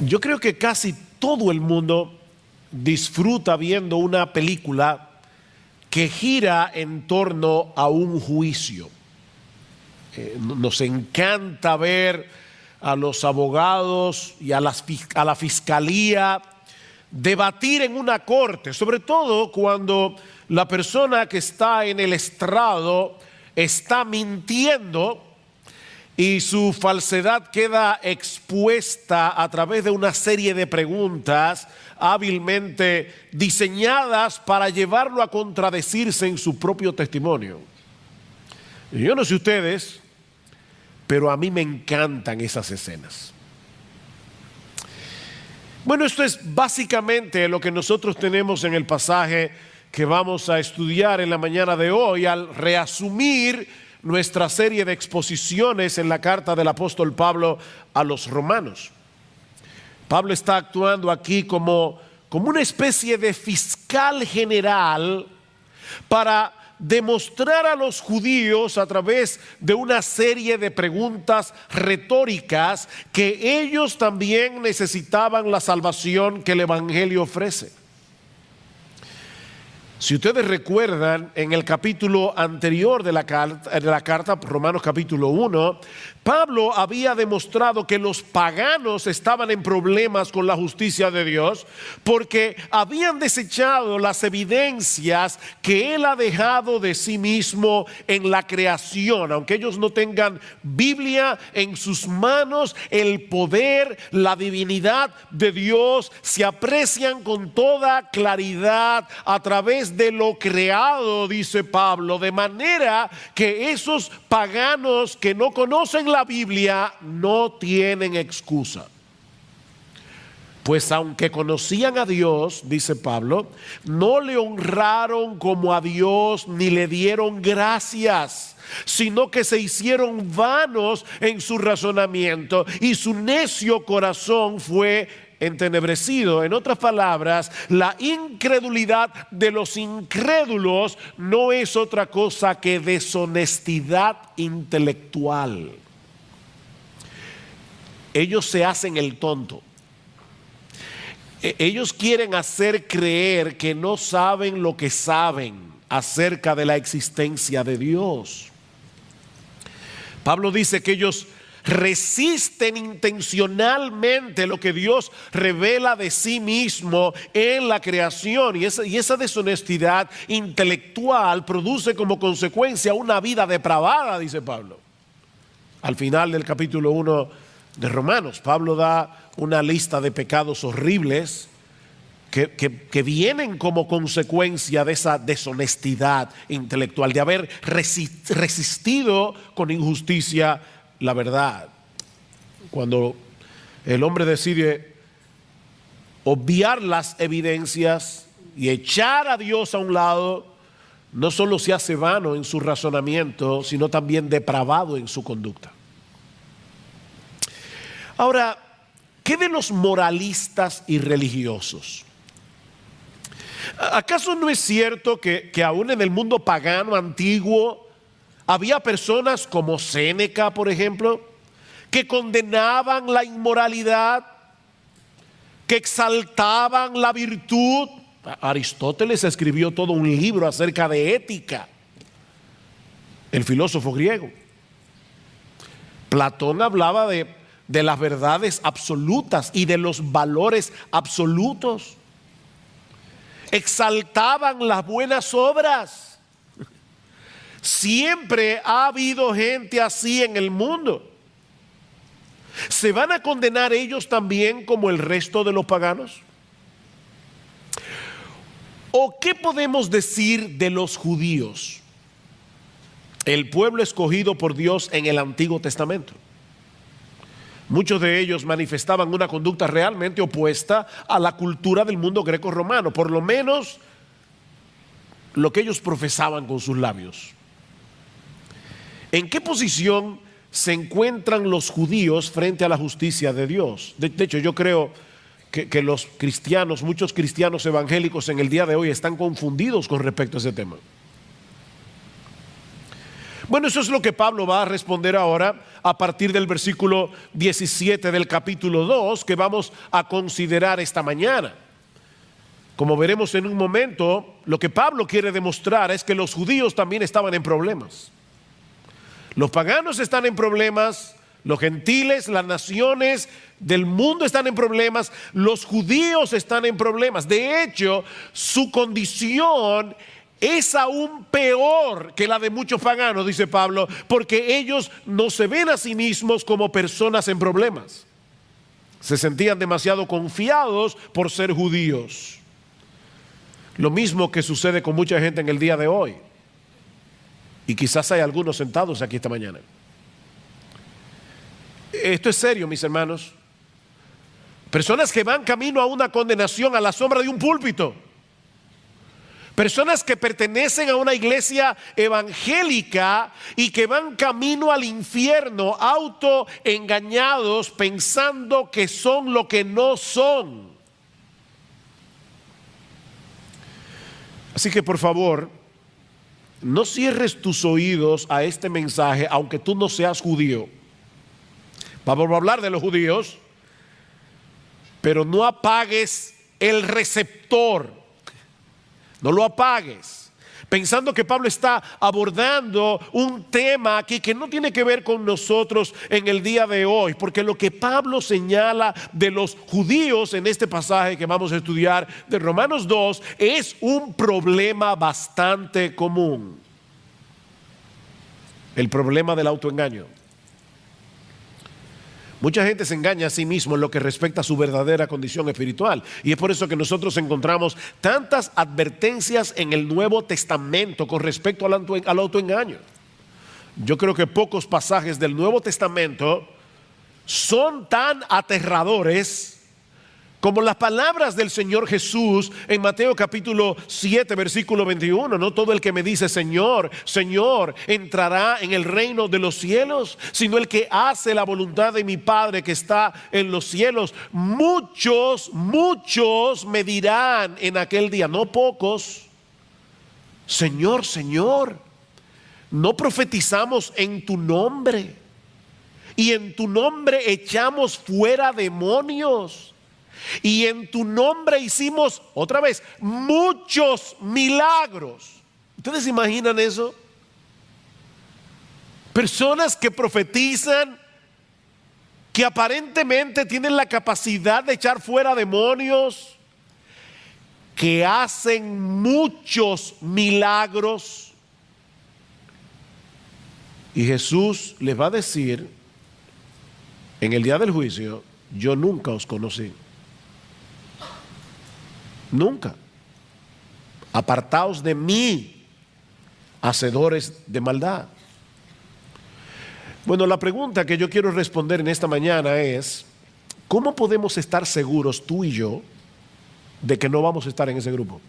Yo creo que casi todo el mundo disfruta viendo una película que gira en torno a un juicio. Nos encanta ver a los abogados y a la fiscalía debatir en una corte, sobre todo cuando la persona que está en el estrado está mintiendo y su falsedad queda expuesta a través de una serie de preguntas hábilmente diseñadas para llevarlo a contradecirse en su propio testimonio. Yo no sé ustedes, pero a mí me encantan esas escenas. Bueno, esto es básicamente lo que nosotros tenemos en el pasaje que vamos a estudiar en la mañana de hoy al reasumir nuestra serie de exposiciones en la carta del apóstol Pablo a los romanos. Pablo está actuando aquí como una especie de fiscal general para demostrar a los judíos a través de una serie de preguntas retóricas que ellos también necesitaban la salvación que el Evangelio ofrece. Si ustedes recuerdan, en el capítulo anterior de la carta, Romanos capítulo 1, Pablo había demostrado que los paganos estaban en problemas con la justicia de Dios porque habían desechado las evidencias que Él ha dejado de sí mismo en la creación. Aunque ellos no tengan Biblia en sus manos, el poder, la divinidad de Dios se aprecian con toda claridad a través de lo creado, dice Pablo, de manera que esos paganos que no conocen la Biblia no tienen excusa. Pues aunque conocían a Dios, dice Pablo, no le honraron como a Dios ni le dieron gracias, sino que se hicieron vanos en su razonamiento y su necio corazón fue entenebrecido. En otras palabras, la incredulidad de los incrédulos no es otra cosa que deshonestidad intelectual. Ellos se hacen el tonto. Ellos quieren hacer creer que no saben lo que saben acerca de la existencia de Dios. Pablo dice que ellos resisten intencionalmente lo que Dios revela de sí mismo en la creación, y esa deshonestidad intelectual produce como consecuencia una vida depravada, dice Pablo. Al final del capítulo 1 de Romanos, Pablo da una lista de pecados horribles que vienen como consecuencia de esa deshonestidad intelectual, de haber resistido con injusticia la verdad. Cuando el hombre decide obviar las evidencias y echar a Dios a un lado, no solo se hace vano en su razonamiento, sino también depravado en su conducta. Ahora, ¿qué de los moralistas y religiosos? ¿Acaso no es cierto que aún en el mundo pagano antiguo había personas como Séneca, por ejemplo, que condenaban la inmoralidad, que exaltaban la virtud? Aristóteles escribió todo un libro acerca de ética, el filósofo griego. Platón hablaba de las verdades absolutas y de los valores absolutos. Exaltaban las buenas obras. Siempre ha habido gente así en el mundo. ¿Se van a condenar ellos también como el resto de los paganos? ¿O qué podemos decir de los judíos, el pueblo escogido por Dios en el Antiguo Testamento? Muchos de ellos manifestaban una conducta realmente opuesta a la cultura del mundo greco-romano, por lo menos lo que ellos profesaban con sus labios. ¿En qué posición se encuentran los judíos frente a la justicia de Dios? De hecho, yo creo que los cristianos, muchos cristianos evangélicos en el día de hoy están confundidos con respecto a ese tema. Bueno, eso es lo que Pablo va a responder ahora a partir del versículo 17 del capítulo 2 que vamos a considerar esta mañana. Como veremos en un momento, lo que Pablo quiere demostrar es que los judíos también estaban en problemas. Los paganos están en problemas, los gentiles, las naciones del mundo están en problemas, los judíos están en problemas. De hecho, su condición es aún peor que la de muchos paganos, dice Pablo, porque ellos no se ven a sí mismos como personas en problemas. Se sentían demasiado confiados por ser judíos. Lo mismo que sucede con mucha gente en el día de hoy. Y quizás hay algunos sentados aquí esta mañana. Esto es serio, mis hermanos. Personas que van camino a una condenación a la sombra de un púlpito. Personas que pertenecen a una iglesia evangélica y que van camino al infierno, autoengañados, pensando que son lo que no son. Así que por favor, no cierres tus oídos a este mensaje, aunque tú no seas judío. Vamos a hablar de los judíos, pero no apagues el receptor. No lo apagues, pensando que Pablo está abordando un tema aquí que no tiene que ver con nosotros en el día de hoy, porque lo que Pablo señala de los judíos en este pasaje que vamos a estudiar de Romanos 2 es un problema bastante común. El problema del autoengaño. Mucha gente se engaña a sí mismo en lo que respecta a su verdadera condición espiritual. Y es por eso que nosotros encontramos tantas advertencias en el Nuevo Testamento con respecto al autoengaño. Yo creo que pocos pasajes del Nuevo Testamento son tan aterradores como las palabras del Señor Jesús en Mateo capítulo 7 versículo 21. No todo el que me dice Señor, Señor entrará en el reino de los cielos, sino el que hace la voluntad de mi Padre que está en los cielos. Muchos me dirán en aquel día, no pocos, Señor, Señor, no profetizamos en tu nombre y en tu nombre echamos fuera demonios. Y en tu nombre hicimos, otra vez, muchos milagros. ¿Ustedes se imaginan eso? Personas que profetizan, que aparentemente tienen la capacidad de echar fuera demonios, que hacen muchos milagros. Y Jesús les va a decir en el día del juicio, yo nunca os conocí. Nunca. Apartaos de mí, hacedores de maldad. Bueno, la pregunta que yo quiero responder en esta mañana es, ¿cómo podemos estar seguros tú y yo de que no vamos a estar en ese grupo?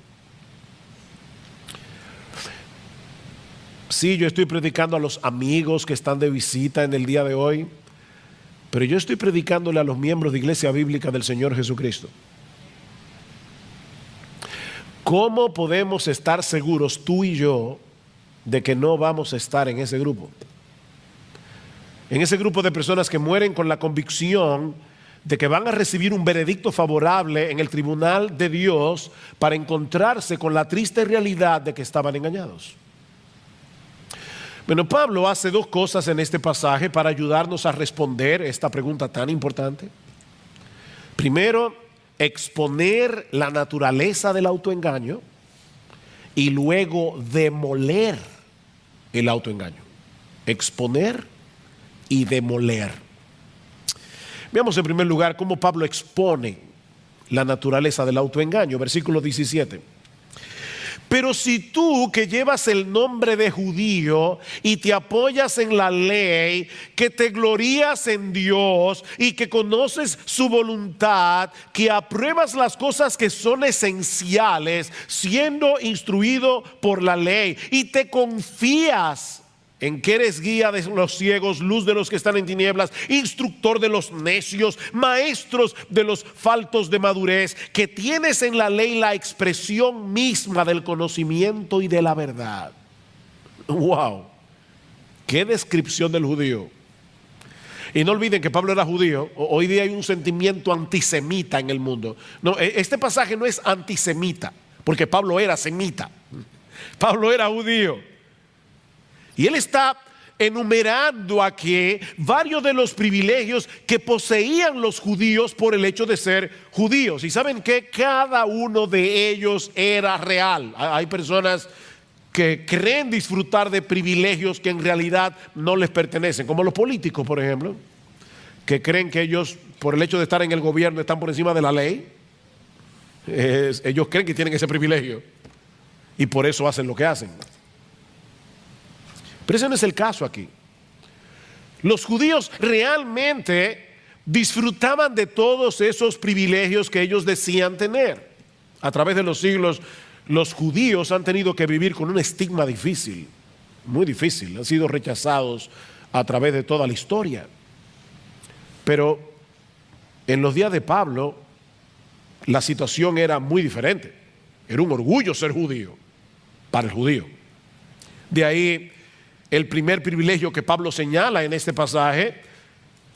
Sí, yo estoy predicando a los amigos que están de visita en el día de hoy, pero yo estoy predicándole a los miembros de Iglesia Bíblica del Señor Jesucristo. ¿Cómo podemos estar seguros tú y yo de que no vamos a estar en ese grupo? En ese grupo de personas que mueren con la convicción de que van a recibir un veredicto favorable en el tribunal de Dios para encontrarse con la triste realidad de que estaban engañados. Bueno, Pablo hace dos cosas en este pasaje para ayudarnos a responder esta pregunta tan importante. Primero, exponer la naturaleza del autoengaño y luego demoler el autoengaño. Exponer y demoler. Veamos en primer lugar cómo Pablo expone la naturaleza del autoengaño. Versículo 17. Pero si tú que llevas el nombre de judío y te apoyas en la ley, que te glorías en Dios y que conoces su voluntad, que apruebas las cosas que son esenciales, siendo instruido por la ley, y te confías en que eres guía de los ciegos, luz de los que están en tinieblas, instructor de los necios, maestros de los faltos de madurez, que tienes en la ley la expresión misma del conocimiento y de la verdad. Wow. qué descripción del judío. Y no olviden que Pablo era judío. Hoy día hay un sentimiento antisemita en el mundo. No, este pasaje no es antisemita, porque Pablo era semita. Pablo era judío. Y él está enumerando aquí varios de los privilegios que poseían los judíos por el hecho de ser judíos. Y saben que cada uno de ellos era real. Hay personas que creen disfrutar de privilegios que en realidad no les pertenecen, como los políticos, por ejemplo, que creen que ellos, por el hecho de estar en el gobierno, están por encima de la ley. Ellos creen que tienen ese privilegio y por eso hacen lo que hacen. Pero ese no es el caso aquí. Los judíos realmente disfrutaban de todos esos privilegios que ellos decían tener. A través de los siglos, los judíos han tenido que vivir con un estigma difícil, muy difícil. Han sido rechazados a través de toda la historia. Pero en los días de Pablo, la situación era muy diferente. Era un orgullo ser judío, para el judío. De ahí el primer privilegio que Pablo señala en este pasaje,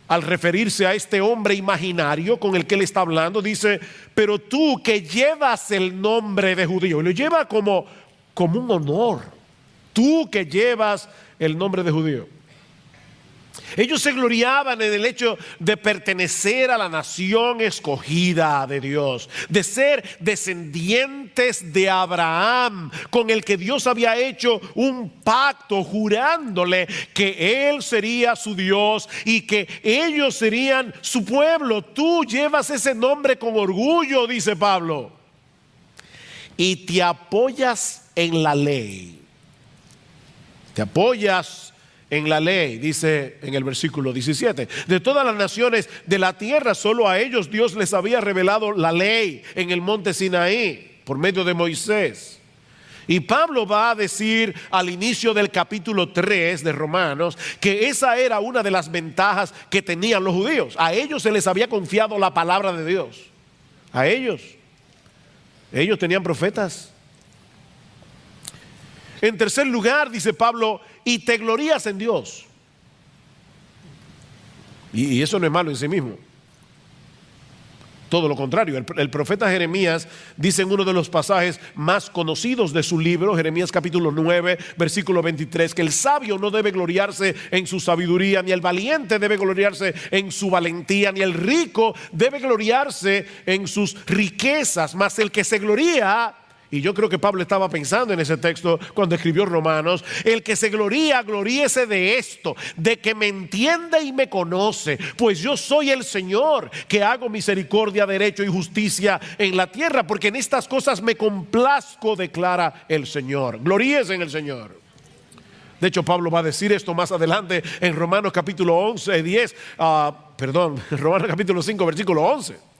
al referirse a este hombre imaginario con el que él está hablando, dice: pero tú que llevas el nombre de judío, y lo lleva como un honor, tú que llevas el nombre de judío. Ellos se gloriaban en el hecho de pertenecer a la nación escogida de Dios, de ser descendientes de Abraham, con el que Dios había hecho un pacto jurándole que Él sería su Dios y que ellos serían su pueblo. Tú llevas ese nombre con orgullo, dice Pablo, y te apoyas en la ley. Te apoyas en la ley, dice en el versículo 17. De todas las naciones de la tierra, solo a ellos Dios les había revelado la ley en el monte Sinaí por medio de Moisés. Y Pablo va a decir al inicio del capítulo 3 de Romanos que esa era una de las ventajas que tenían los judíos. A ellos se les había confiado la palabra de Dios. A ellos tenían profetas. En tercer lugar, dice Pablo, y te glorías en Dios. Y eso no es malo en sí mismo. Todo lo contrario, el profeta Jeremías dice en uno de los pasajes más conocidos de su libro, Jeremías capítulo 9, versículo 23, que el sabio no debe gloriarse en su sabiduría, ni el valiente debe gloriarse en su valentía, ni el rico debe gloriarse en sus riquezas, mas el que se gloría, y yo creo que Pablo estaba pensando en ese texto cuando escribió Romanos, el que se gloría, gloríese de esto, de que me entiende y me conoce, pues yo soy el Señor, que hago misericordia, derecho y justicia en la tierra, porque en estas cosas me complazco, declara el Señor. Gloríese en el Señor. De hecho, Pablo va a decir esto más adelante en Romanos capítulo 5, versículo 11.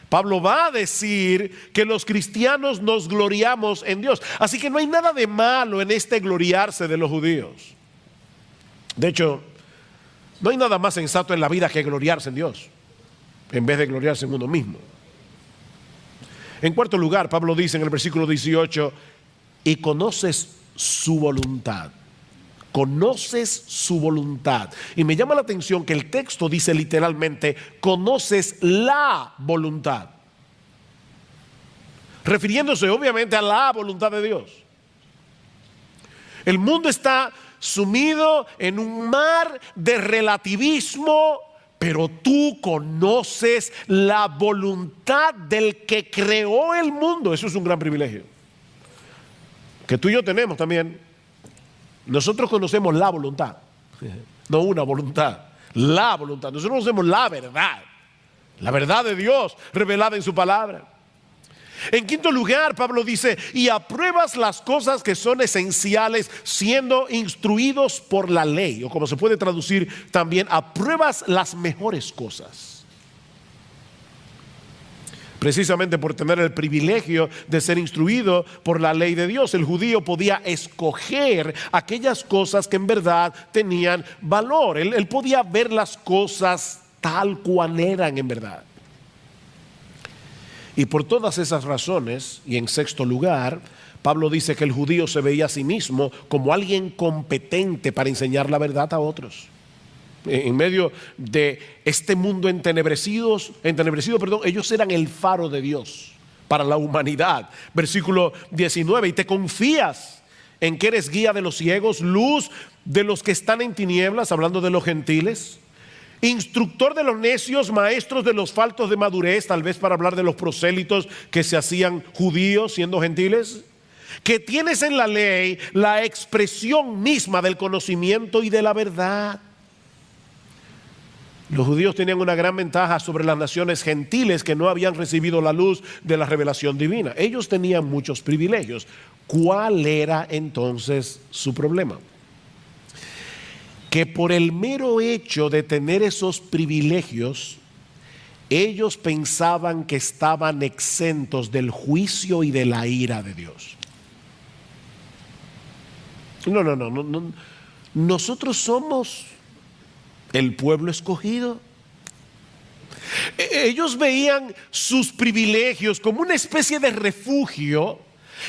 Pablo va a decir que los cristianos nos gloriamos en Dios. Así que no hay nada de malo en este gloriarse de los judíos. De hecho, no hay nada más sensato en la vida que gloriarse en Dios, en vez de gloriarse en uno mismo. En cuarto lugar, Pablo dice en el versículo 18, y conoces su voluntad. Conoces su voluntad. Y me llama la atención que el texto dice literalmente, conoces la voluntad, refiriéndose obviamente a la voluntad de Dios. El mundo está sumido en un mar de relativismo, pero tú conoces la voluntad del que creó el mundo. Eso es un gran privilegio que tú y yo tenemos también. Nosotros conocemos la voluntad, no una voluntad, la voluntad. Nosotros conocemos la verdad de Dios revelada en su palabra. En quinto lugar, Pablo dice, y apruebas las cosas que son esenciales siendo instruidos por la ley, o como se puede traducir también, apruebas las mejores cosas. Precisamente por tener el privilegio de ser instruido por la ley de Dios, el judío podía escoger aquellas cosas que en verdad tenían valor. Él podía ver las cosas tal cual eran en verdad. Y por todas esas razones, y en sexto lugar, Pablo dice que el judío se veía a sí mismo como alguien competente para enseñar la verdad a otros. En medio de este mundo entenebrecido, ellos eran el faro de Dios para la humanidad. Versículo 19, y te confías en que eres guía de los ciegos, luz de los que están en tinieblas, hablando de los gentiles, instructor de los necios, maestros de los faltos de madurez, tal vez para hablar de los prosélitos que se hacían judíos siendo gentiles, que tienes en la ley la expresión misma del conocimiento y de la verdad. Los judíos tenían una gran ventaja sobre las naciones gentiles que no habían recibido la luz de la revelación divina. Ellos tenían muchos privilegios. ¿Cuál era entonces su problema? Que por el mero hecho de tener esos privilegios, ellos pensaban que estaban exentos del juicio y de la ira de Dios. No. Nosotros somos el pueblo escogido. Ellos veían sus privilegios como una especie de refugio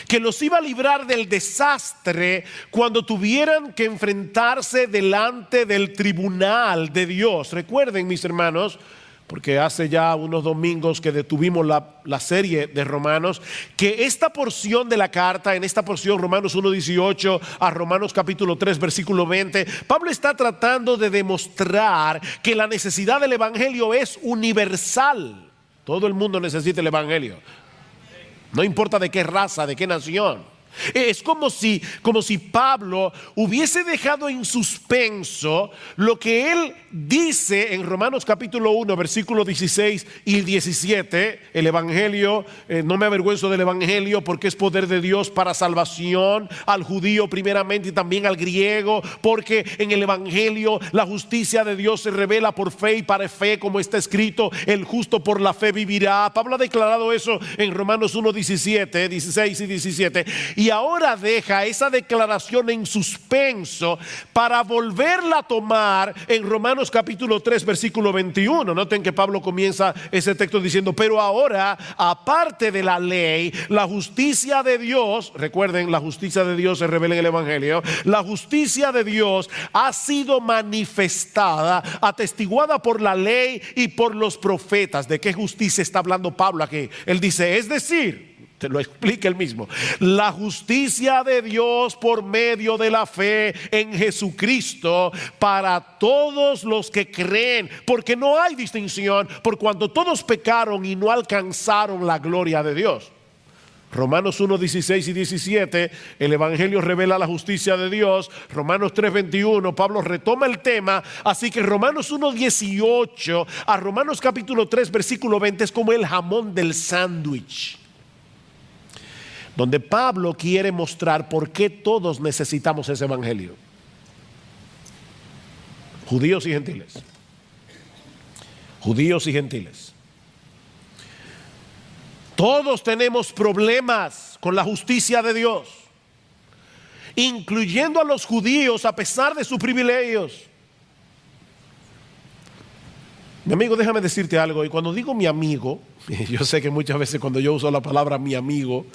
que los iba a librar del desastre cuando tuvieran que enfrentarse delante del tribunal de Dios. Recuerden, mis hermanos, porque hace ya unos domingos que detuvimos la serie de Romanos, que esta porción de la carta, en esta porción Romanos 1:18 a Romanos capítulo 3 versículo 20, Pablo está tratando de demostrar que la necesidad del evangelio es universal. Todo el mundo necesita el evangelio, no importa de qué raza, de qué nación. Es como si Pablo hubiese dejado en suspenso lo que él dice en Romanos capítulo 1 versículos 16 y 17. El evangelio, no me avergüenzo del evangelio porque es poder de Dios para salvación al judío primeramente y también al griego, porque en el evangelio la justicia de Dios se revela por fe y para fe, como está escrito, el justo por la fe vivirá. Pablo ha declarado eso en Romanos 1, 16 y 17. Y ahora deja esa declaración en suspenso para volverla a tomar en Romanos capítulo 3 versículo 21. Noten que Pablo comienza ese texto diciendo: pero ahora, aparte de la ley, la justicia de Dios, recuerden, la justicia de Dios se revela en el evangelio, la justicia de Dios ha sido manifestada, atestiguada por la ley y por los profetas. ¿De qué justicia está hablando Pablo aquí? Él dice, es decir, te lo explica él mismo, la justicia de Dios por medio de la fe en Jesucristo para todos los que creen, porque no hay distinción, por cuanto todos pecaron y no alcanzaron la gloria de Dios. Romanos 1, 16 y 17, el evangelio revela la justicia de Dios. Romanos 3, 21, Pablo retoma el tema. Así que Romanos 1, 18 a Romanos capítulo 3 versículo 20 es como el jamón del sándwich, donde Pablo quiere mostrar por qué todos necesitamos ese evangelio, judíos y gentiles. Judíos y gentiles. Todos tenemos problemas con la justicia de Dios, incluyendo a los judíos a pesar de sus privilegios. Mi amigo, déjame decirte algo, y cuando digo mi amigo, yo sé que muchas veces cuando yo uso la palabra mi amigo,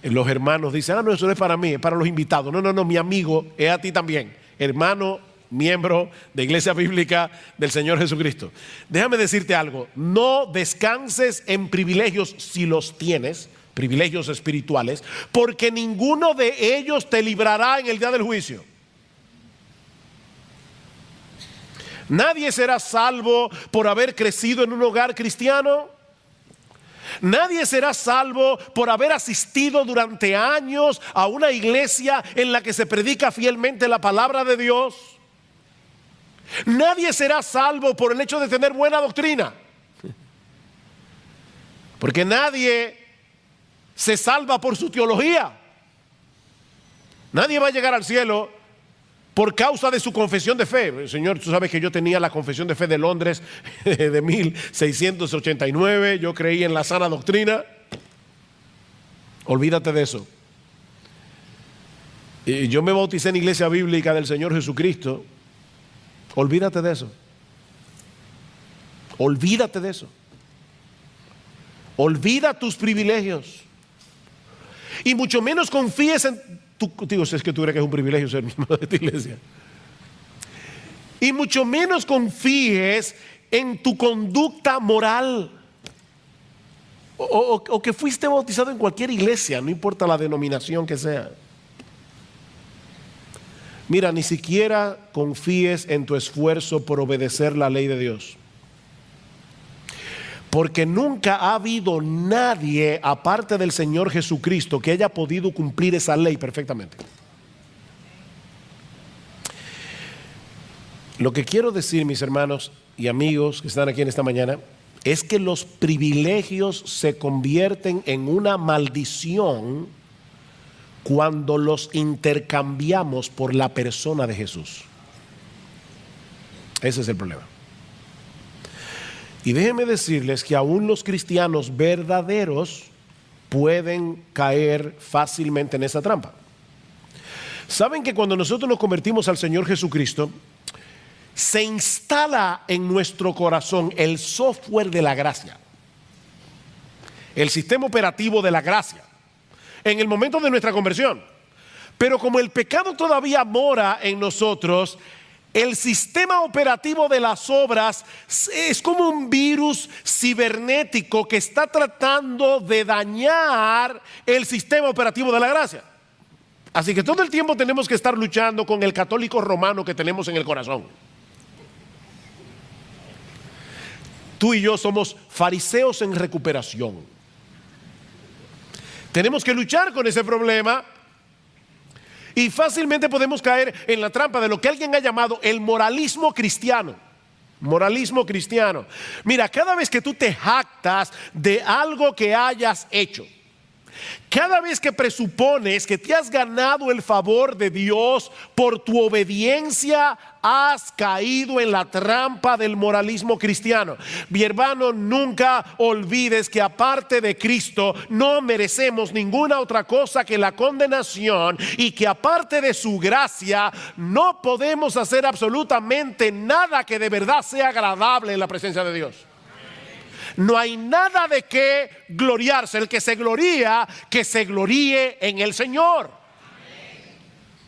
los hermanos dicen, no, eso no es para mí, es para los invitados. No, mi amigo es a ti también, hermano, miembro de Iglesia Bíblica del Señor Jesucristo. Déjame decirte algo, no descanses en privilegios si los tienes, privilegios espirituales, porque ninguno de ellos te librará en el día del juicio. Nadie será salvo por haber crecido en un hogar cristiano. Nadie será salvo por haber asistido durante años a una iglesia en la que se predica fielmente la palabra de Dios. Nadie será salvo por el hecho de tener buena doctrina, porque nadie se salva por su teología. Nadie va a llegar al cielo por causa de su confesión de fe. Señor, tú sabes que yo tenía la confesión de fe de Londres de 1689, yo creí en la sana doctrina. Olvídate de eso. Yo me bauticé en Iglesia Bíblica del Señor Jesucristo. Olvídate de eso. Olvídate de eso. Olvida tus privilegios Y mucho menos confíes en tu, digo, si es que tú crees que es un privilegio ser miembro de esta iglesia. Y mucho menos confíes en tu conducta moral. O que fuiste bautizado en cualquier iglesia, no importa la denominación que sea. Mira, ni siquiera confíes en tu esfuerzo por obedecer la ley de Dios. Porque nunca ha habido nadie, aparte del Señor Jesucristo, que haya podido cumplir esa ley perfectamente. Lo que quiero decir, mis hermanos y amigos que están aquí en esta mañana, es que los privilegios se convierten en una maldición cuando los intercambiamos por la persona de Jesús. Ese es el problema. Y déjenme decirles que aún los cristianos verdaderos pueden caer fácilmente en esa trampa. ¿Saben que cuando nosotros nos convertimos al Señor Jesucristo, se instala en nuestro corazón el software de la gracia, el sistema operativo de la gracia, en el momento de nuestra conversión? Pero como el pecado todavía mora en nosotros, el sistema operativo de las obras es como un virus cibernético que está tratando de dañar el sistema operativo de la gracia. Así que todo el tiempo tenemos que estar luchando con el católico romano que tenemos en el corazón. Tú y yo somos fariseos en recuperación. Tenemos que luchar con ese problema y fácilmente podemos caer en la trampa de lo que alguien ha llamado el moralismo cristiano. Moralismo cristiano. Mira, cada vez que tú te jactas de algo que hayas hecho, cada vez que presupones que te has ganado el favor de Dios por tu obediencia, has caído en la trampa del moralismo cristiano. Mi hermano, nunca olvides que aparte de Cristo no merecemos ninguna otra cosa que la condenación, y que aparte de su gracia no podemos hacer absolutamente nada que de verdad sea agradable en la presencia de Dios. No hay nada de qué gloriarse. El que se gloría, que se gloríe en el Señor.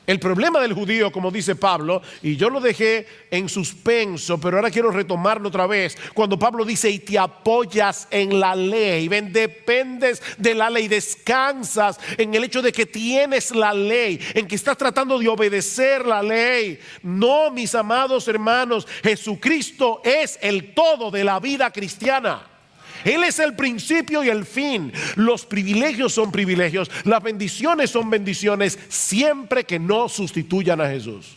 El problema del judío, como dice Pablo, y yo lo dejé en suspenso, pero ahora quiero retomarlo otra vez, cuando Pablo dice: y te apoyas en la ley, ven, dependes de la ley, descansas en el hecho de que tienes la ley, en que estás tratando de obedecer la ley. No, mis amados hermanos, Jesucristo es el todo de la vida cristiana. Él es el principio y el fin. Los privilegios son privilegios, las bendiciones son bendiciones, siempre que no sustituyan a Jesús.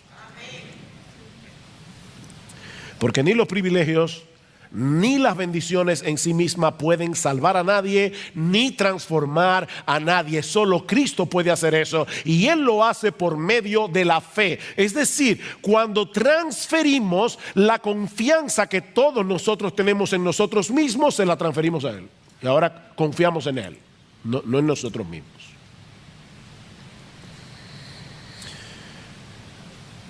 Porque ni los privilegios ni las bendiciones en sí mismas pueden salvar a nadie ni transformar a nadie. Solo Cristo puede hacer eso, y Él lo hace por medio de la fe. Es decir, cuando transferimos la confianza que todos nosotros tenemos en nosotros mismos, se la transferimos a Él. Y ahora confiamos en Él, no en nosotros mismos.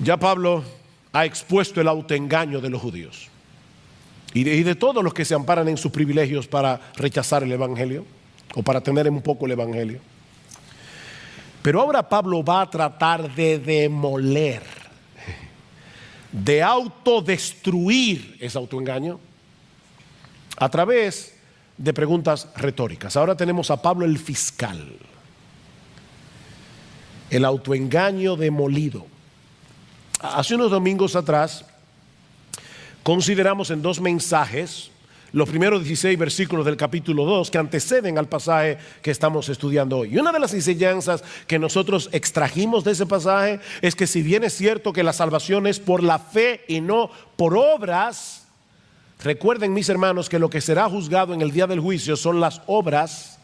Ya Pablo ha expuesto el autoengaño de los judíos y de todos los que se amparan en sus privilegios para rechazar el evangelio o para tener un poco el evangelio. Pero ahora Pablo va a tratar de demoler, de autodestruir ese autoengaño a través de preguntas retóricas. Ahora tenemos a Pablo el fiscal, el autoengaño demolido. Hace unos domingos atrás consideramos en dos mensajes los primeros 16 versículos del capítulo 2 que anteceden al pasaje que estamos estudiando hoy. Y una de las enseñanzas que nosotros extrajimos de ese pasaje es que, si bien es cierto que la salvación es por la fe y no por obras, recuerden, mis hermanos, que lo que será juzgado en el día del juicio son las obras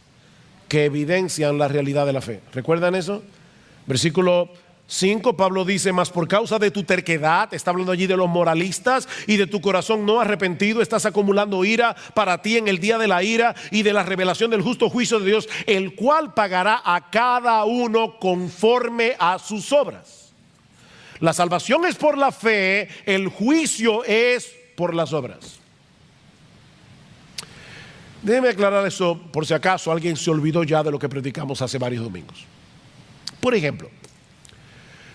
que evidencian la realidad de la fe. ¿Recuerdan eso? Versículo 5, Pablo dice: mas por causa de tu terquedad, está hablando allí de los moralistas, y de tu corazón no arrepentido, estás acumulando ira para ti en el día de la ira y de la revelación del justo juicio de Dios, el cual pagará a cada uno conforme a sus obras. La salvación es por la fe, el juicio es por las obras. Déjeme aclarar eso por si acaso alguien se olvidó ya de lo que predicamos hace varios domingos. Por ejemplo,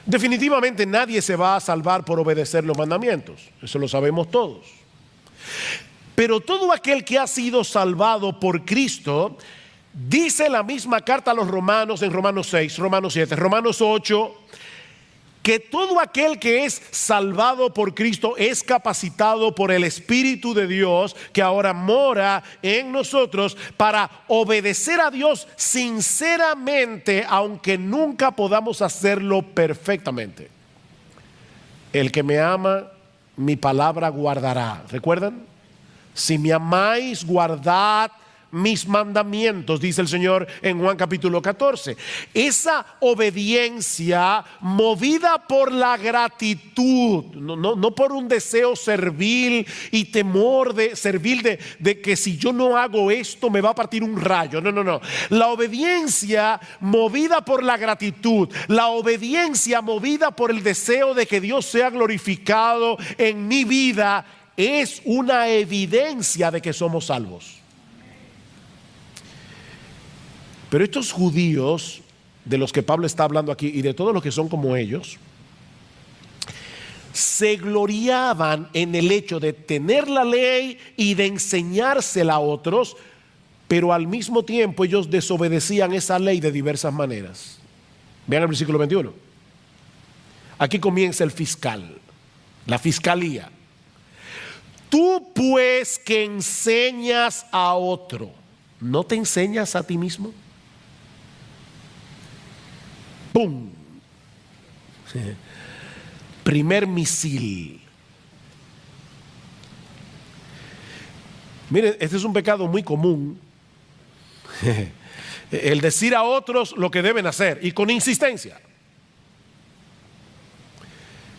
definitivamente nadie se va a salvar por obedecer los mandamientos. Eso lo sabemos todos. Pero todo aquel que ha sido salvado por Cristo, dice la misma carta a los romanos en Romanos 6, Romanos 7, Romanos 8, que todo aquel que es salvado por Cristo es capacitado por el Espíritu de Dios que ahora mora en nosotros para obedecer a Dios sinceramente, aunque nunca podamos hacerlo perfectamente. El que me ama, mi palabra guardará. ¿Recuerdan? Si me amáis, guardad mis mandamientos, dice el Señor en Juan capítulo 14. Esa obediencia movida por la gratitud, no por un deseo servil y temor de servil de que si yo no hago esto me va a partir un rayo. No. La obediencia movida por la gratitud, la obediencia movida por el deseo de que Dios sea glorificado en mi vida, es una evidencia de que somos salvos. Pero estos judíos de los que Pablo está hablando aquí y de todos los que son como ellos, se gloriaban en el hecho de tener la ley y de enseñársela a otros, pero al mismo tiempo ellos desobedecían esa ley de diversas maneras. Vean el versículo 21. Aquí comienza el fiscal, la fiscalía. Tú pues que enseñas a otro, ¿no te enseñas a ti mismo? ¡Pum! Primer misil. Miren, este es un pecado muy común. El decir a otros lo que deben hacer y con insistencia,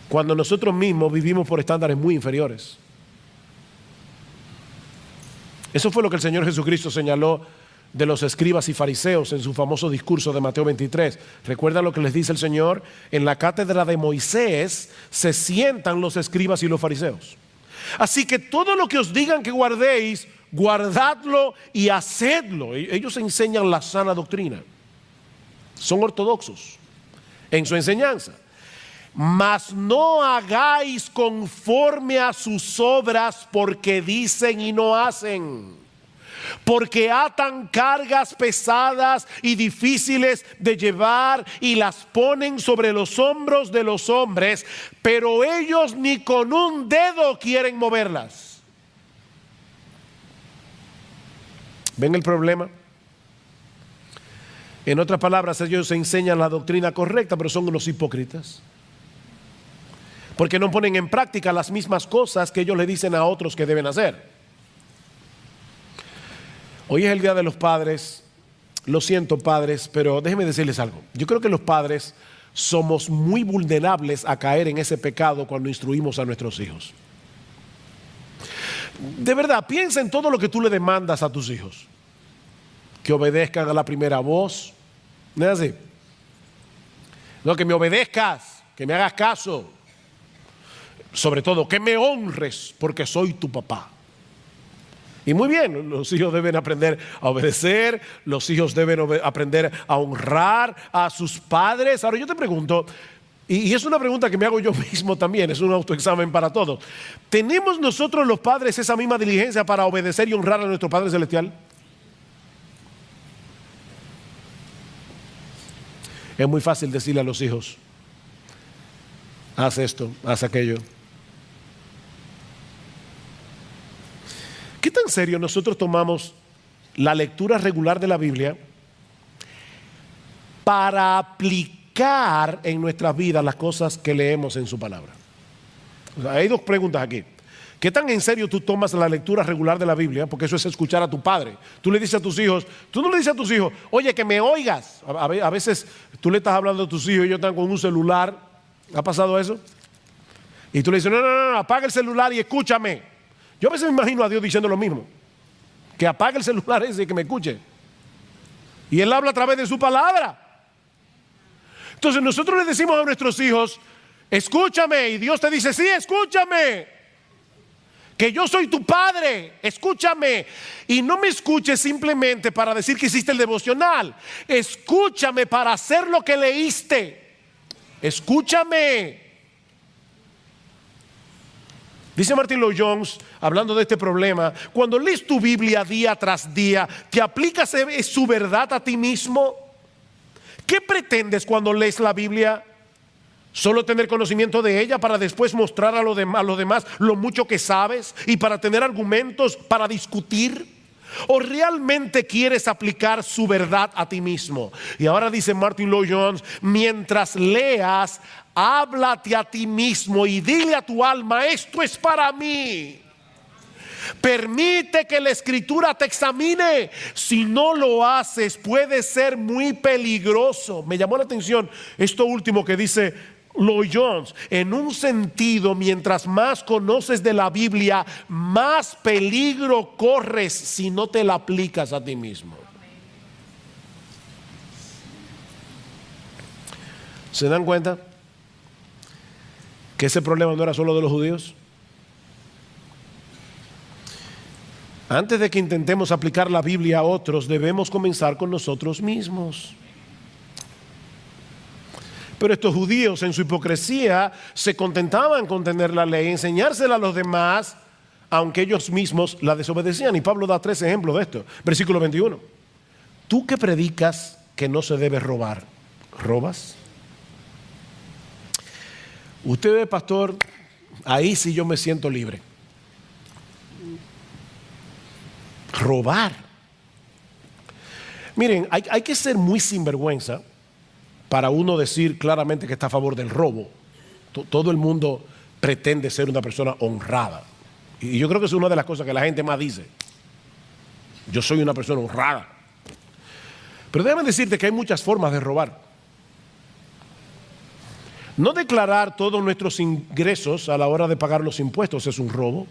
cuando nosotros mismos vivimos por estándares muy inferiores. Eso fue lo que el Señor Jesucristo señaló de los escribas y fariseos en su famoso discurso de Mateo 23. ¿Recuerdan lo que les dice el Señor? En la cátedra de Moisés se sientan los escribas y los fariseos. Así que todo lo que os digan que guardéis, guardadlo y hacedlo. Ellos enseñan la sana doctrina. Son ortodoxos en su enseñanza. Mas no hagáis conforme a sus obras, porque dicen y no hacen. Porque atan cargas pesadas y difíciles de llevar y las ponen sobre los hombros de los hombres, pero ellos ni con un dedo quieren moverlas. ¿Ven el problema? En otras palabras, ellos enseñan la doctrina correcta, pero son unos hipócritas, porque no ponen en práctica las mismas cosas que ellos le dicen a otros que deben hacer. Hoy es el Día de los Padres. Lo siento, padres, pero déjenme decirles algo. Yo creo que los padres somos muy vulnerables a caer en ese pecado cuando instruimos a nuestros hijos. De verdad, piensa en todo lo que tú le demandas a tus hijos. Que obedezcan a la primera voz. ¿No es así? No, que me obedezcas, que me hagas caso. Sobre todo, que me honres porque soy tu papá. Y muy bien, los hijos deben aprender a obedecer, los hijos deben aprender a honrar a sus padres. Ahora yo te pregunto, y es una pregunta que me hago yo mismo también, es un autoexamen para todos. ¿Tenemos nosotros los padres esa misma diligencia para obedecer y honrar a nuestro Padre Celestial? Es muy fácil decirle a los hijos, haz esto, haz aquello. ¿Qué tan serio nosotros tomamos la lectura regular de la Biblia para aplicar en nuestras vidas las cosas que leemos en su palabra? O sea, hay dos preguntas aquí. ¿Qué tan en serio tú tomas la lectura regular de la Biblia? Porque eso es escuchar a tu padre. Tú le dices a tus hijos, tú no le dices a tus hijos, oye, que me oigas. A veces tú le estás hablando a tus hijos y ellos están con un celular. ¿Ha pasado eso? Y tú le dices, no, apaga el celular y escúchame. Yo a veces me imagino a Dios diciendo lo mismo, que apague el celular ese y que me escuche. Y Él habla a través de su palabra. Entonces nosotros le decimos a nuestros hijos, escúchame, y Dios te dice, sí, escúchame. que yo soy tu padre, escúchame. Y no me escuches simplemente para decir que hiciste el devocional. Escúchame para hacer lo que leíste. Escúchame. Dice Martin Lloyd-Jones, hablando de este problema, cuando lees tu Biblia día tras día, ¿te aplicas su verdad a ti mismo? ¿Qué pretendes cuando lees la Biblia? ¿Solo tener conocimiento de ella para después mostrar a los demás lo mucho que sabes y para tener argumentos para discutir? ¿O realmente quieres aplicar su verdad a ti mismo? Y ahora dice Martin Lloyd-Jones, mientras leas, háblate a ti mismo y dile a tu alma, esto es para mí. Permite que la escritura te examine. Si no lo haces, puede ser muy peligroso. Me llamó la atención esto último que dice Lloyd-Jones. En un sentido, mientras más conoces de la Biblia, más peligro corres si no te la aplicas a ti mismo. ¿Se dan cuenta que ese problema no era solo de los judíos? Antes de que intentemos aplicar la Biblia a otros, debemos comenzar con nosotros mismos. Pero estos judíos en su hipocresía se contentaban con tener la ley, enseñársela a los demás, aunque ellos mismos la desobedecían. Y Pablo da 3 ejemplos de esto. Versículo 21. Tú que predicas que no se debe robar, ¿robas? Usted, pastor, ahí sí yo me siento libre. Robar. Miren, hay que ser muy sinvergüenza para uno decir claramente que está a favor del robo. Todo el mundo pretende ser una persona honrada. Y yo creo que es una de las cosas que la gente más dice. Yo soy una persona honrada. Pero déjame decirte que hay muchas formas de robar. No declarar todos nuestros ingresos a la hora de pagar los impuestos es un robo.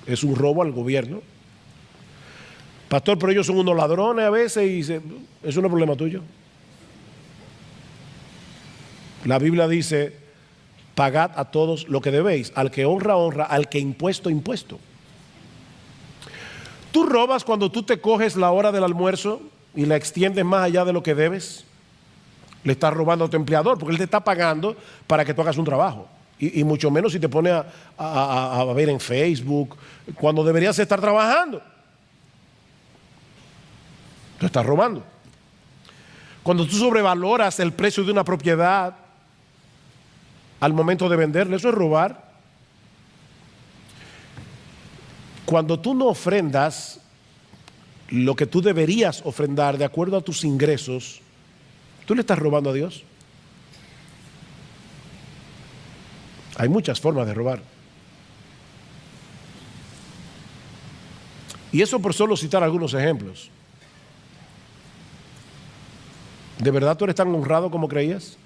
Es un robo al gobierno. Pastor, pero ellos son unos ladrones a veces y eso no es problema tuyo. La Biblia dice, pagad a todos lo que debéis. Al que honra, honra. Al que impuesto, impuesto. ¿Tú robas cuando tú te coges la hora del almuerzo y la extiendes más allá de lo que debes? Le estás robando a tu empleador porque él te está pagando para que tú hagas un trabajo. Y mucho menos si te pones a ver en Facebook cuando deberías estar trabajando. Tú estás robando. Cuando tú sobrevaloras el precio de una propiedad al momento de venderla, eso es robar. Cuando tú no ofrendas lo que tú deberías ofrendar de acuerdo a tus ingresos, tú le estás robando a Dios. Hay muchas formas de robar. Y eso por solo citar algunos ejemplos. ¿De verdad tú eres tan honrado como creías?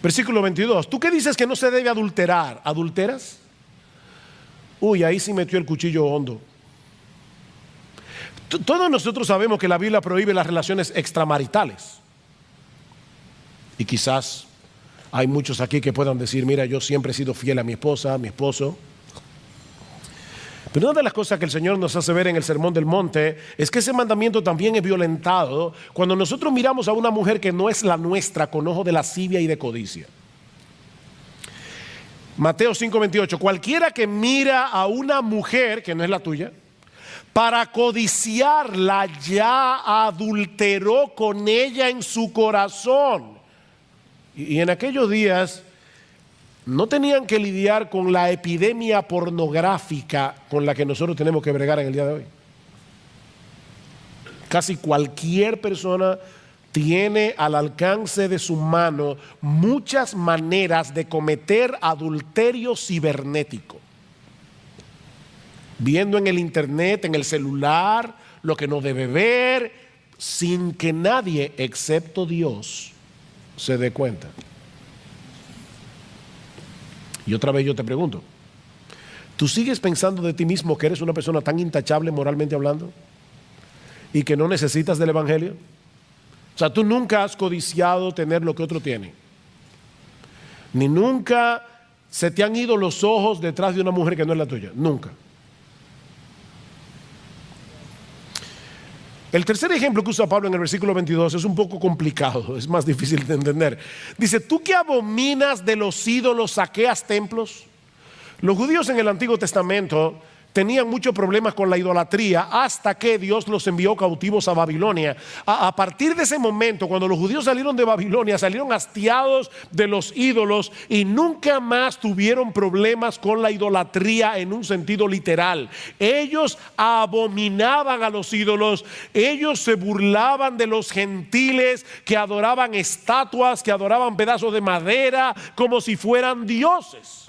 Versículo 22. ¿Tú qué dices que no se debe adulterar? ¿Adulteras? Uy, ahí sí metió el cuchillo hondo. Todos nosotros sabemos que la Biblia prohíbe las relaciones extramaritales. Y quizás hay muchos aquí que puedan decir, mira, yo siempre he sido fiel a mi esposa, a mi esposo. Pero una de las cosas que el Señor nos hace ver en el Sermón del Monte es que ese mandamiento también es violentado cuando nosotros miramos a una mujer que no es la nuestra con ojo de lascivia y de codicia. Mateo 5:28, cualquiera que mira a una mujer que no es la tuya, para codiciarla ya adulteró con ella en su corazón. Y en aquellos días no tenían que lidiar con la epidemia pornográfica con la que nosotros tenemos que bregar en el día de hoy. Casi cualquier persona tiene al alcance de su mano muchas maneras de cometer adulterio cibernético. Viendo en el internet, en el celular, lo que no debe ver, sin que nadie, excepto Dios, se dé cuenta. Y otra vez yo te pregunto, ¿tú sigues pensando de ti mismo que eres una persona tan intachable moralmente hablando y que no necesitas del evangelio? O sea, tú nunca has codiciado tener lo que otro tiene, ni nunca se te han ido los ojos detrás de una mujer que no es la tuya? Nunca. El tercer ejemplo que usa Pablo en el versículo 22 es un poco complicado, es más difícil de entender. Dice, ¿tú que abominas de los ídolos saqueas templos? Los judíos en el Antiguo Testamento tenían muchos problemas con la idolatría hasta que Dios los envió cautivos a Babilonia. A partir de ese momento, cuando los judíos salieron de Babilonia, salieron hastiados de los ídolos y nunca más tuvieron problemas con la idolatría en un sentido literal. Ellos abominaban a los ídolos, ellos se burlaban de los gentiles que adoraban estatuas, que adoraban pedazos de madera como si fueran dioses.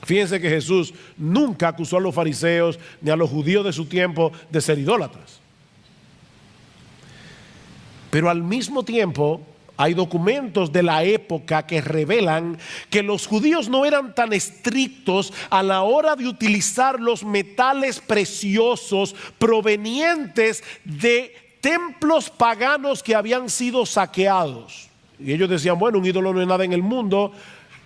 Fíjense que Jesús nunca acusó a los fariseos ni a los judíos de su tiempo de ser idólatras. Pero al mismo tiempo hay documentos de la época que revelan que los judíos no eran tan estrictos a la hora de utilizar los metales preciosos provenientes de templos paganos que habían sido saqueados. Y ellos decían, bueno, un ídolo no es nada en el mundo.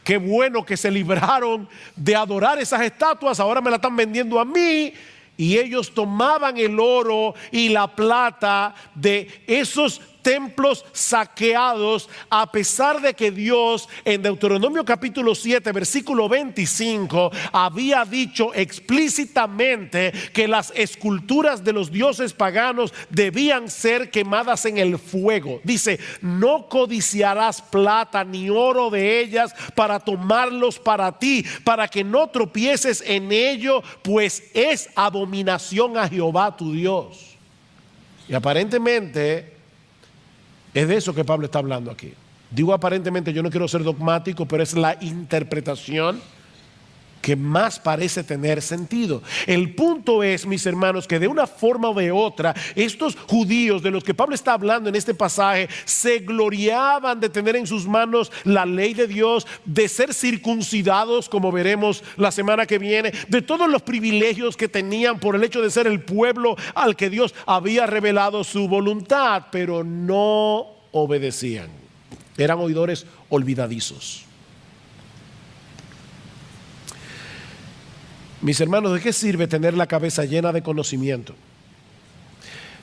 Qué bueno que se libraron de adorar esas estatuas, ahora me la están vendiendo a mí. Y ellos tomaban el oro y la plata de esos templos saqueados, a pesar de que Dios en Deuteronomio capítulo 7 versículo 25 había dicho explícitamente que las esculturas de los dioses paganos debían ser quemadas en el fuego. Dice, no codiciarás plata ni oro de ellas para tomarlos para ti, para que no tropieces en ello, pues es abominación a Jehová tu Dios. Y aparentemente es de eso que Pablo está hablando aquí. Digo aparentemente, yo no quiero ser dogmático, pero es la interpretación que más parece tener sentido. El punto es, mis hermanos, que de una forma o de otra, estos judíos de los que Pablo está hablando en este pasaje, se gloriaban de tener en sus manos la ley de Dios, de ser circuncidados, como veremos la semana que viene, de todos los privilegios que tenían por el hecho de ser el pueblo al que Dios había revelado su voluntad, pero no obedecían. Eran oidores olvidadizos. Mis hermanos, ¿de qué sirve tener la cabeza llena de conocimiento?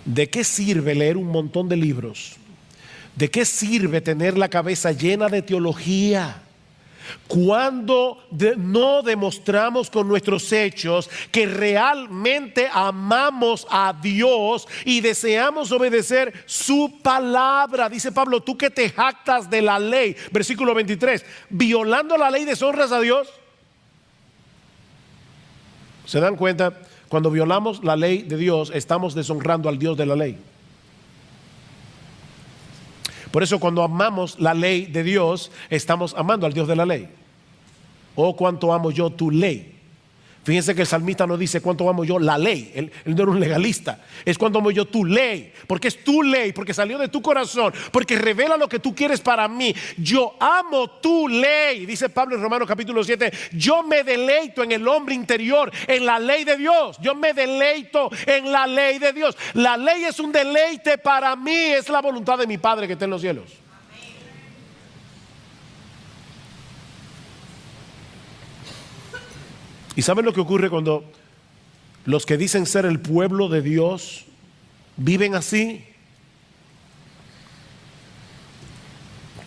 ¿De qué sirve leer un montón de libros? ¿De qué sirve tener la cabeza llena de teología cuando no demostramos con nuestros hechos que realmente amamos a Dios y deseamos obedecer su palabra? Dice Pablo, tú que te jactas de la ley, versículo 23, violando la ley deshonras a Dios. ¿Se dan cuenta? Cuando violamos la ley de Dios, estamos deshonrando al Dios de la ley. Por eso cuando amamos la ley de Dios, estamos amando al Dios de la ley. Oh, cuánto amo yo tu ley. Fíjense que el salmista no dice cuánto amo yo la ley. Él no era un legalista. Es cuánto amo yo tu ley. Porque es tu ley, porque salió de tu corazón, porque revela lo que tú quieres para mí. Yo amo tu ley. Dice Pablo en Romanos capítulo 7. Yo me deleito en el hombre interior, en la ley de Dios. Yo me deleito en la ley de Dios. La ley es un deleite para mí. Es la voluntad de mi Padre que está en los cielos. ¿Y saben lo que ocurre cuando los que dicen ser el pueblo de Dios viven así?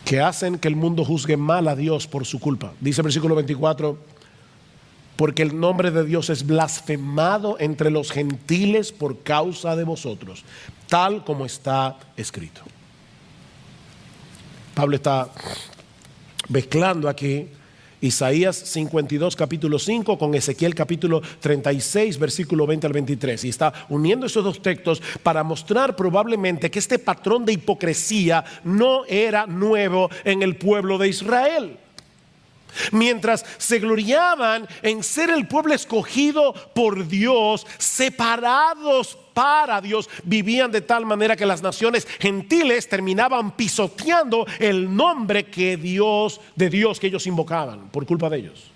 Que hacen que el mundo juzgue mal a Dios por su culpa. Dice el versículo 24, porque el nombre de Dios es blasfemado entre los gentiles por causa de vosotros, tal como está escrito. Pablo está mezclando aquí Isaías 52 capítulo 5 con Ezequiel capítulo 36 versículo 20 al 23, y está uniendo esos dos textos para mostrar probablemente que este patrón de hipocresía no era nuevo en el pueblo de Israel. Mientras se gloriaban en ser el pueblo escogido por Dios, separados para Dios, vivían de tal manera que las naciones gentiles terminaban pisoteando el nombre de Dios que ellos invocaban por culpa de ellos.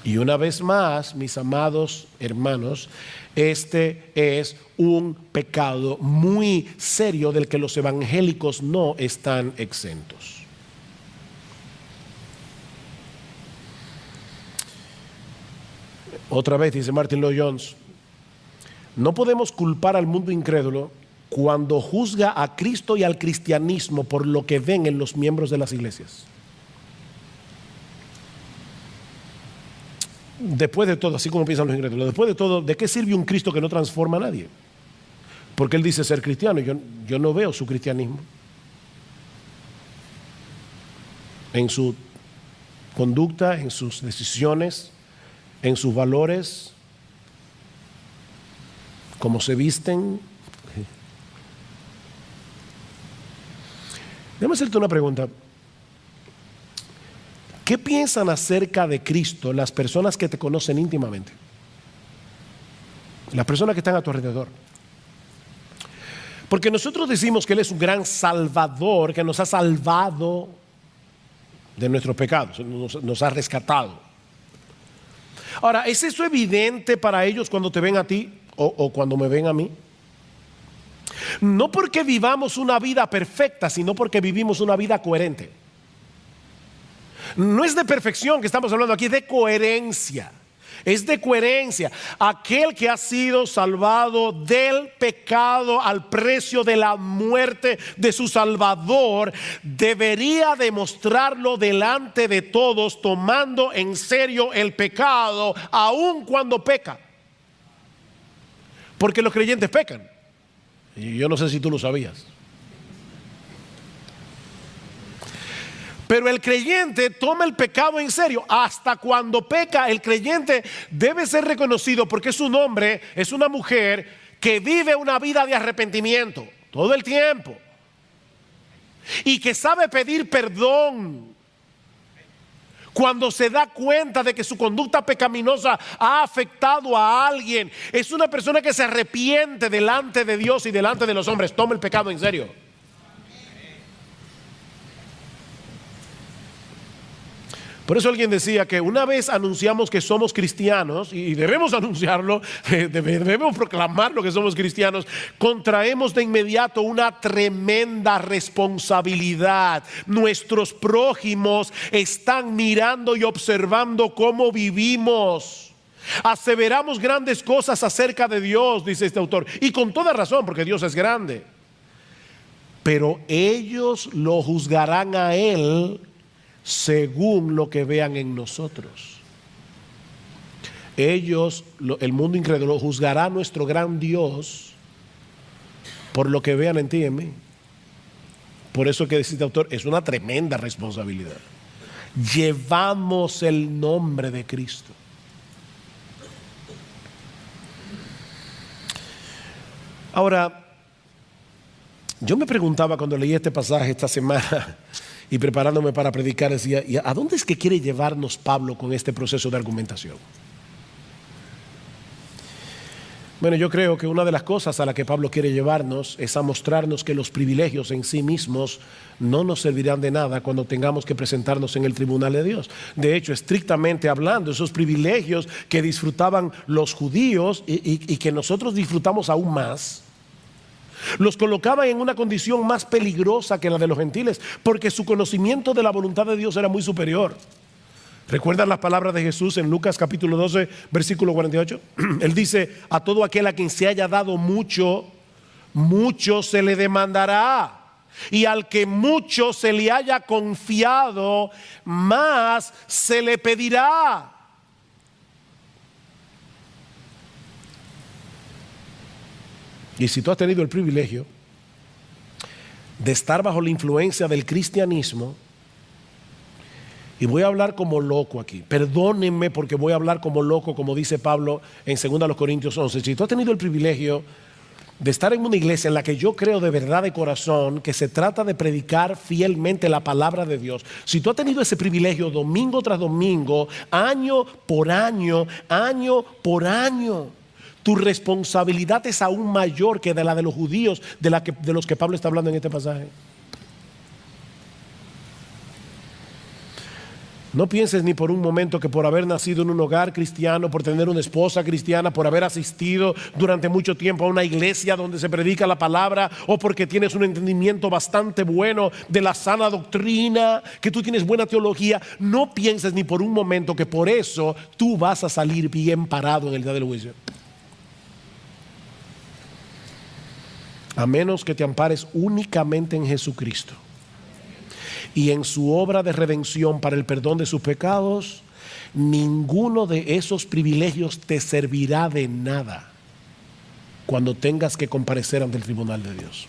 Y una vez más, mis amados hermanos, este es un pecado muy serio del que los evangélicos no están exentos. Otra vez dice Martin Lloyd-Jones, no podemos culpar al mundo incrédulo cuando juzga a Cristo y al cristianismo por lo que ven en los miembros de las iglesias. Después de todo, así como piensan los incrédulos, después de todo, ¿de qué sirve un Cristo que no transforma a nadie? Porque él dice ser cristiano y yo no veo su cristianismo en su conducta, en sus decisiones, en sus valores, cómo se visten. Déjame hacerte una pregunta. ¿Qué piensan acerca de Cristo las personas que te conocen íntimamente? Las personas que están a tu alrededor. Porque nosotros decimos que Él es un gran salvador, que nos ha salvado de nuestros pecados, nos ha rescatado. Ahora, ¿es eso evidente para ellos cuando te ven a ti o cuando me ven a mí? No porque vivamos una vida perfecta, sino porque vivimos una vida coherente. No es de perfección que estamos hablando aquí, es de coherencia. Es de coherencia. Aquel que ha sido salvado del pecado al precio de la muerte de su Salvador debería demostrarlo delante de todos, tomando en serio el pecado, aun cuando peca. Porque los creyentes pecan. Y yo no sé si tú lo sabías. Pero el creyente toma el pecado en serio. Hasta cuando peca, el creyente debe ser reconocido porque es un hombre, es una mujer que vive una vida de arrepentimiento todo el tiempo y que sabe pedir perdón cuando se da cuenta de que su conducta pecaminosa ha afectado a alguien. Es una persona que se arrepiente delante de Dios y delante de los hombres. Toma el pecado en serio. Por eso alguien decía que una vez anunciamos que somos cristianos, y debemos anunciarlo, debemos proclamar lo que somos cristianos, contraemos de inmediato una tremenda responsabilidad. Nuestros prójimos están mirando y observando cómo vivimos. Aseveramos grandes cosas acerca de Dios, dice este autor, y con toda razón, porque Dios es grande. Pero ellos lo juzgarán a Él según lo que vean en nosotros. Ellos, el mundo incrédulo, juzgará a nuestro gran Dios por lo que vean en ti y en mí. Por eso que dice este autor, es una tremenda responsabilidad. Llevamos el nombre de Cristo. Ahora, yo me preguntaba cuando leí este pasaje esta semana y preparándome para predicar, decía, ¿y a dónde es que quiere llevarnos Pablo con este proceso de argumentación? Bueno, yo creo que una de las cosas a la que Pablo quiere llevarnos es a mostrarnos que los privilegios en sí mismos no nos servirán de nada cuando tengamos que presentarnos en el tribunal de Dios. De hecho, estrictamente hablando, esos privilegios que disfrutaban los judíos y que nosotros disfrutamos aún más, los colocaban en una condición más peligrosa que la de los gentiles, porque su conocimiento de la voluntad de Dios era muy superior. ¿Recuerdan las palabras de Jesús en Lucas capítulo 12, versículo 48? Él dice, a todo aquel a quien se haya dado mucho, mucho se le demandará. Y al que mucho se le haya confiado, más se le pedirá. Y si tú has tenido el privilegio de estar bajo la influencia del cristianismo, y voy a hablar como loco aquí, perdónenme porque voy a hablar como loco, como dice Pablo en 2 Corintios 11, si tú has tenido el privilegio de estar en una iglesia en la que yo creo de verdad de corazón que se trata de predicar fielmente la palabra de Dios, si tú has tenido ese privilegio domingo tras domingo, año por año, año por año, tu responsabilidad es aún mayor que de la de los judíos, de los que Pablo está hablando en este pasaje. No pienses ni por un momento que por haber nacido en un hogar cristiano, por tener una esposa cristiana, por haber asistido durante mucho tiempo a una iglesia donde se predica la palabra, o porque tienes un entendimiento bastante bueno de la sana doctrina, que tú tienes buena teología, no pienses ni por un momento que por eso tú vas a salir bien parado en el día del juicio. A menos que te ampares únicamente en Jesucristo y en su obra de redención para el perdón de sus pecados, ninguno de esos privilegios te servirá de nada cuando tengas que comparecer ante el tribunal de Dios.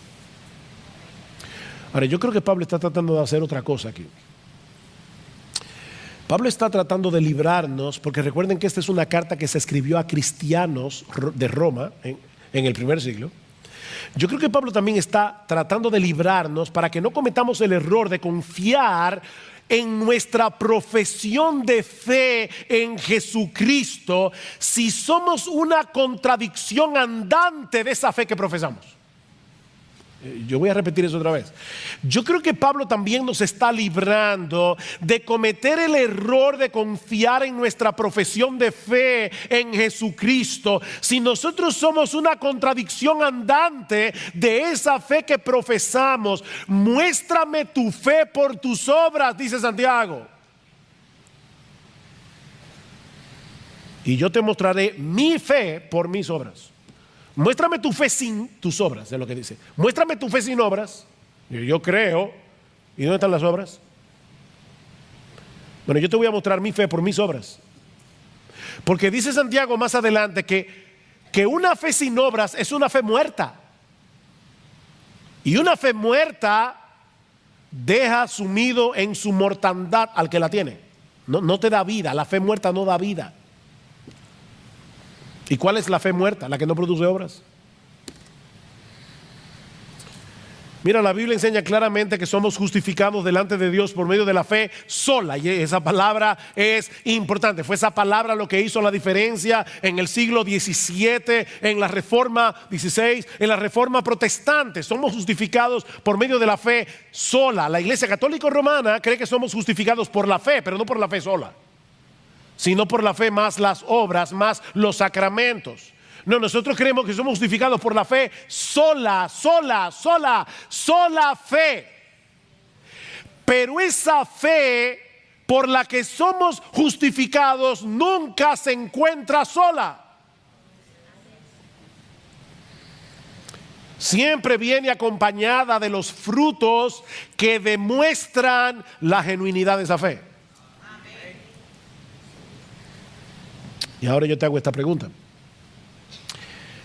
Ahora, yo creo que Pablo está tratando de hacer otra cosa aquí. Pablo está tratando de librarnos, porque recuerden que esta es una carta que se escribió a cristianos de Roma en el primer siglo. Yo creo que Pablo también está tratando de librarnos para que no cometamos el error de confiar en nuestra profesión de fe en Jesucristo si somos una contradicción andante de esa fe que profesamos. Yo voy a repetir eso otra vez. Yo creo que Pablo también nos está librando de cometer el error de confiar en nuestra profesión de fe en Jesucristo si nosotros somos una contradicción andante de esa fe que profesamos. Muéstrame tu fe por tus obras, dice Santiago, y yo te mostraré mi fe por mis obras. Muéstrame tu fe sin tus obras, es lo que dice. Muéstrame tu fe sin obras. Yo creo. ¿Y dónde están las obras? Bueno, yo te voy a mostrar mi fe por mis obras. Porque dice Santiago más adelante que una fe sin obras es una fe muerta. Y una fe muerta deja sumido en su mortandad al que la tiene. No te da vida. La fe muerta no da vida. ¿Y cuál es la fe muerta? La que no produce obras. Mira, la Biblia enseña claramente que somos justificados delante de Dios por medio de la fe sola. Y esa palabra es importante. Fue esa palabra lo que hizo la diferencia en el siglo XVII, en la Reforma XVI, en la Reforma Protestante. Somos justificados por medio de la fe sola. La Iglesia Católica Romana cree que somos justificados por la fe, pero no por la fe sola, sino por la fe más las obras, más los sacramentos. No, nosotros creemos que somos justificados por la fe sola fe. Pero esa fe por la que somos justificados nunca se encuentra sola. Siempre viene acompañada de los frutos que demuestran la genuinidad de esa fe. Y ahora yo te hago esta pregunta.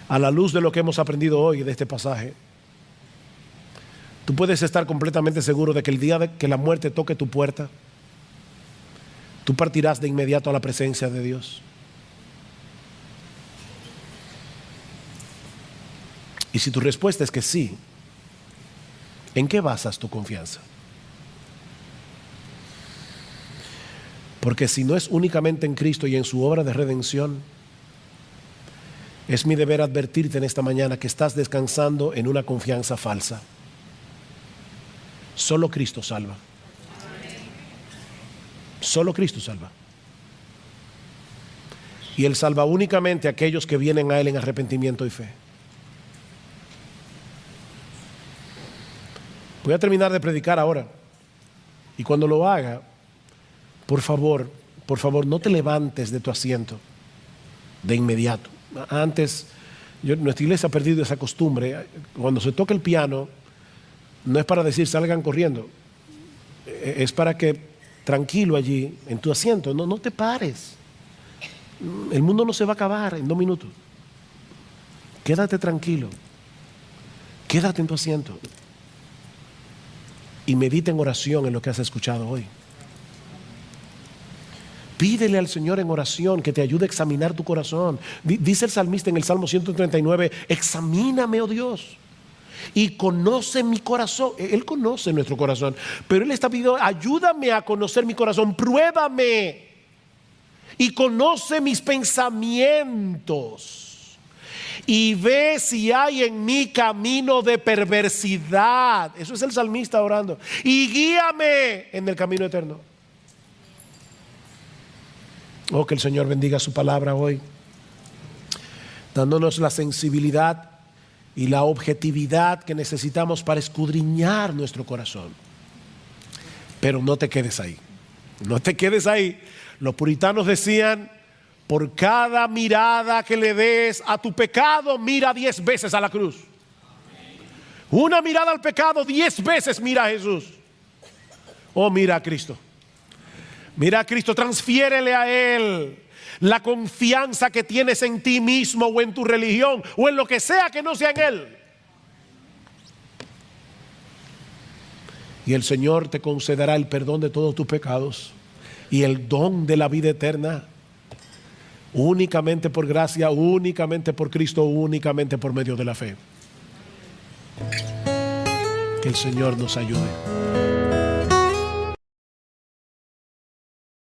A la luz de lo que hemos aprendido hoy de este pasaje, ¿tú puedes estar completamente seguro de que el día de que la muerte toque tu puerta, tú partirás de inmediato a la presencia de Dios? Y si tu respuesta es que sí, ¿en qué basas tu confianza? Porque si no es únicamente en Cristo y en su obra de redención, es mi deber advertirte en esta mañana que estás descansando en una confianza falsa. Solo Cristo salva. Solo Cristo salva. Y Él salva únicamente a aquellos que vienen a Él en arrepentimiento y fe. Voy a terminar de predicar ahora. Y cuando lo haga, por favor, no te levantes de tu asiento de inmediato. Antes, nuestra iglesia ha perdido esa costumbre. Cuando se toca el piano, no es para decir salgan corriendo. Es para que tranquilo allí, en tu asiento, no te pares. El mundo no se va a acabar en 2 minutos. Quédate tranquilo. Quédate en tu asiento. Y medita en oración en lo que has escuchado hoy. Pídele al Señor en oración que te ayude a examinar tu corazón. Dice el salmista en el Salmo 139, examíname, oh Dios, y conoce mi corazón. Él conoce nuestro corazón, pero Él está pidiendo, ayúdame a conocer mi corazón, pruébame y conoce mis pensamientos y ve si hay en mí camino de perversidad. Eso es el salmista orando. Y guíame en el camino eterno. Oh, que el Señor bendiga su palabra hoy, dándonos la sensibilidad y la objetividad que necesitamos para escudriñar nuestro corazón. Pero no te quedes ahí, no te quedes ahí. Los puritanos decían: por cada mirada que le des a tu pecado, mira 10 veces a la cruz. Una mirada al pecado, 10 veces mira a Jesús. Oh, mira a Cristo. Mira a Cristo, transfiérele a Él la confianza que tienes en ti mismo o en tu religión o en lo que sea que no sea en Él. Y el Señor te concederá el perdón de todos tus pecados y el don de la vida eterna, únicamente por gracia, únicamente por Cristo, únicamente por medio de la fe. Que el Señor nos ayude.